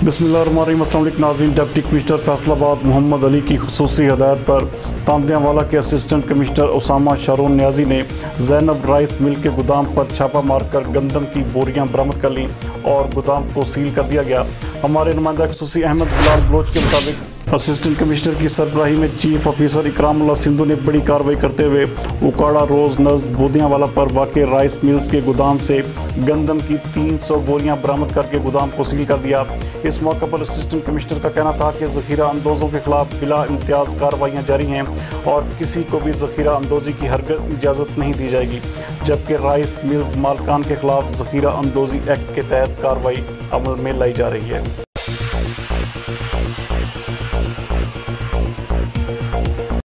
बिस्मिल्लाहिर्रहमानिर्रहीम। अस्सलाम वालेकुम नाज़रीन। डिप्टी कमिश्नर फैसलाबाद मोहम्मद अली की खुसूसी हदायत पर तांदियावाला के assistant commissioner Usama Sharone Niazi ने ज़ैनब राइस मिल के गोदाम पर छापा मारकर गंदम की बोरियां बरामद कर लीं और गोदाम को सील कर दिया गया। हमारे नुमाइंदा खुसूसी अहमद बिलाल बलोच के मुताबिक असिस्टेंट कमिश्नर की सरबराही में चीफ ऑफिसर इकरामुल्लाह सिंधु ने बड़ी कार्रवाई करते हुए उकाड़ा रोज़ नज़द बोदियावाला पर वाक़े राइस मिल्स के गोदाम से गंदम की 300 बोरियां बरामद करके गोदाम को सील कर दिया। इस मौके पर असिस्टेंट कमिश्नर का कहना था कि ज़ख़ीरा अंदोज़ों के खिलाफ बिला इम्तियाज़ कार्रवाइयाँ जारी हैं और किसी को भी ज़ख़ीरा अंदोज़ी की हरगिज़ इजाज़त नहीं दी जाएगी, जबकि राइस मिल्स मालकान के खिलाफ ज़ख़ीरा अंदोज़ी एक्ट के तहत कार्रवाई अमल में लाई जा रही है।